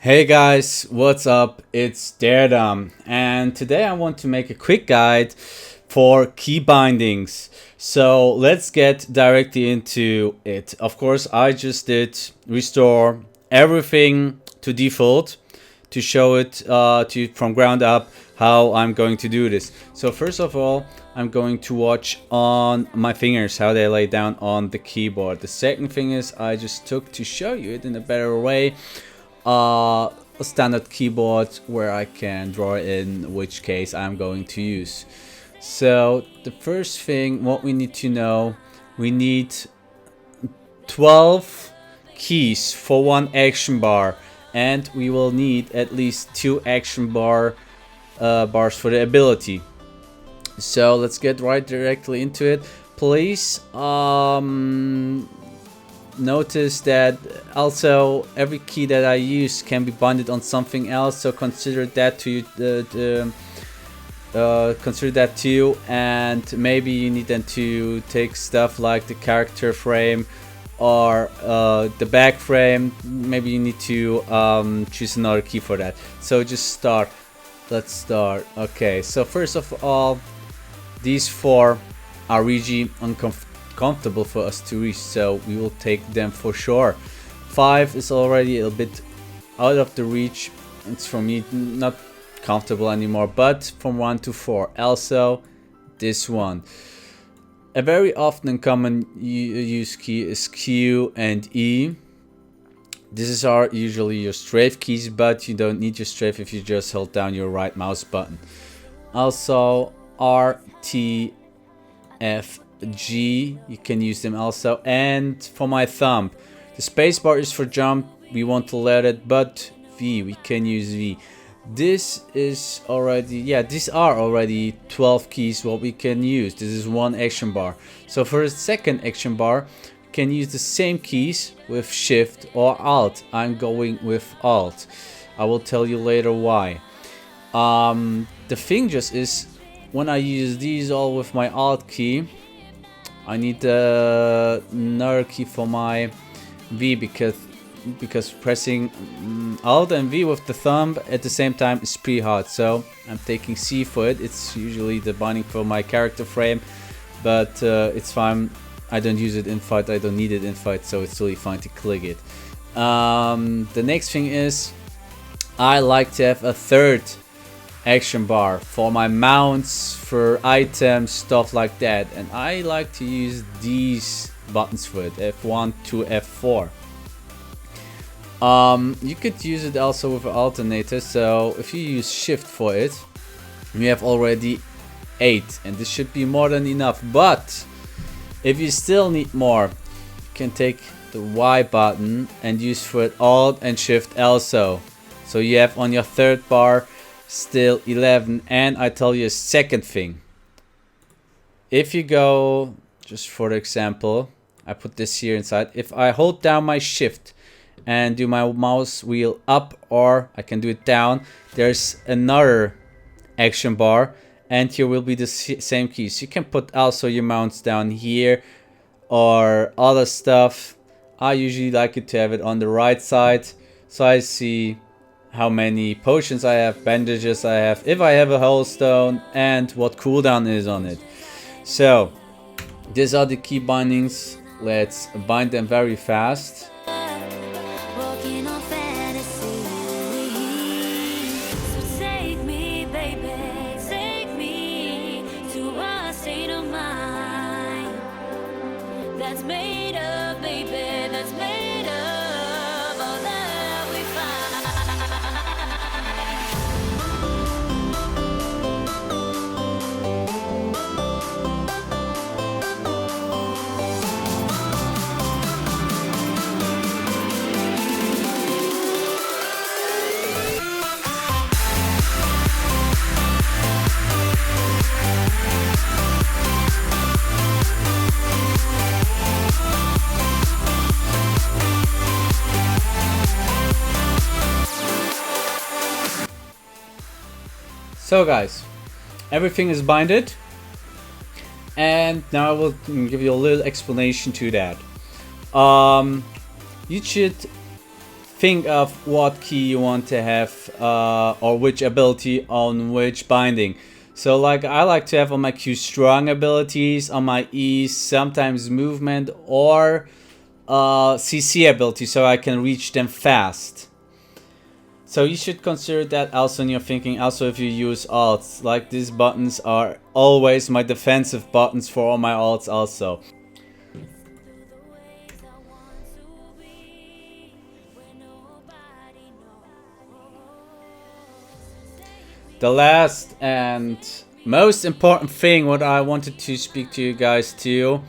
Hey guys, what's up? It's Daredum, and today I want to make a quick guide for key bindings. So let's get directly into it. Of course, I just did restore everything to default to show it to from ground up how I'm going to do this. So first of all, I'm going to watch on my fingers how they lay down on the keyboard. The second thing is I just took to show you it in a better way a standard keyboard where I can draw in which case I'm going to use. So the first thing what we need to know, we need 12 keys for one action bar, and we will need at least 2 action bars for the ability. So let's get right directly into it. Please notice that also every key that I use can be binded on something else, so consider that too. And maybe you need then to take stuff like the character frame or the back frame. Maybe you need to choose another key for that. So just start. Let's start. Okay, so first of all, these 4 are really uncomfortable for us to reach, so we will take them for sure. 5 is already a bit out of the reach. It's for me not comfortable anymore, but from 1 to 4. Also this one. A very often common used key is Q and E. These are usually your strafe keys, but you don't need your strafe if you just hold down your right mouse button. Also R, T, F, G, you can use them also. And for my thumb, the spacebar is for jump, we want to let it, but V, we can use V. This is already, these are already 12 keys what we can use. This is one action bar. So for the second action bar, you can use the same keys with Shift or Alt. I'm going with Alt. I will tell you later why. The thing just is, when I use these all with my Alt key, I need another key for my V because pressing Alt and V with the thumb at the same time is pretty hard. So I'm taking C for it. It's usually the binding for my character frame, but it's fine. I don't use it in fight. I don't need it in fight, so it's really fine to click it. The next thing is I like to have a third action bar for my mounts, for items, stuff like that, and I like to use these buttons for it, F1 to F4. You could use it also with an alternator, so if you use Shift for it, we have already 8, and this should be more than enough. But if you still need more, you can take the Y button and use for it Alt and Shift also, so you have on your third bar still 11. And I tell you a second thing. If you go, just for the example, I put this here inside. If I hold down my Shift and do my mouse wheel up, or I can do it down, there's another action bar, and here will be the same keys. You can put also your mounts down here or other stuff. I usually like it to have it on the right side, so I see how many potions I have, bandages I have, if I have a whole stone, and what cooldown is on it. So these are the key bindings. Let's bind them very fast. That's made of, baby, that's made of all that we So guys, everything is binded, and now I will give you a little explanation to that. You should think of what key you want to have or which ability on which binding. So like I like to have on my Q strong abilities, on my E sometimes movement or CC ability so I can reach them fast. So you should consider that also in your thinking. Also if you use alts, like these buttons are always my defensive buttons for all my alts also. The last and most important thing what I wanted to speak to you guys too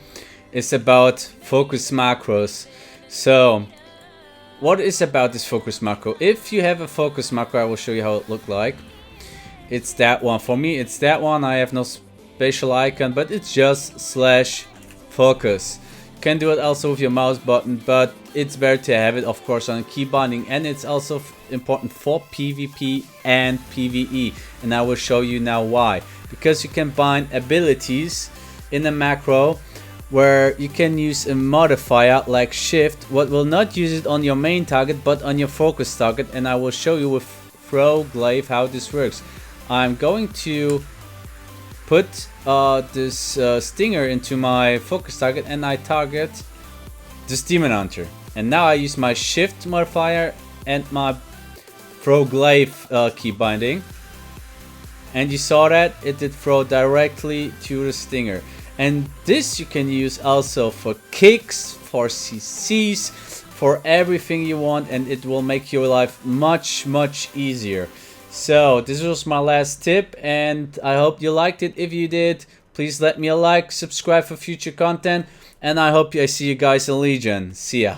is about focus macros. So what is about this focus macro? If you have a focus macro, I will show you how it look like. It's that one. For me, it's that one. I have no spatial icon, but it's just /focus. You can do it also with your mouse button, but it's better to have it, of course, on key binding, and it's also important for PvP and PvE, and I will show you now why. Because you can bind abilities in a macro where you can use a modifier like shift, what will not use it on your main target but on your focus target, and I will show you with throw glaive how this works. I'm going to put this stinger into my focus target and I target this demon hunter, and now I use my shift modifier and my throw glaive key binding, and you saw that it did throw directly to the stinger. And this you can use also for kicks, for CCs, for everything you want, and it will make your life much easier. So this was my last tip, and I hope you liked it. If you did, please let me a like, subscribe for future content, and I hope I see you guys in Legion. See ya.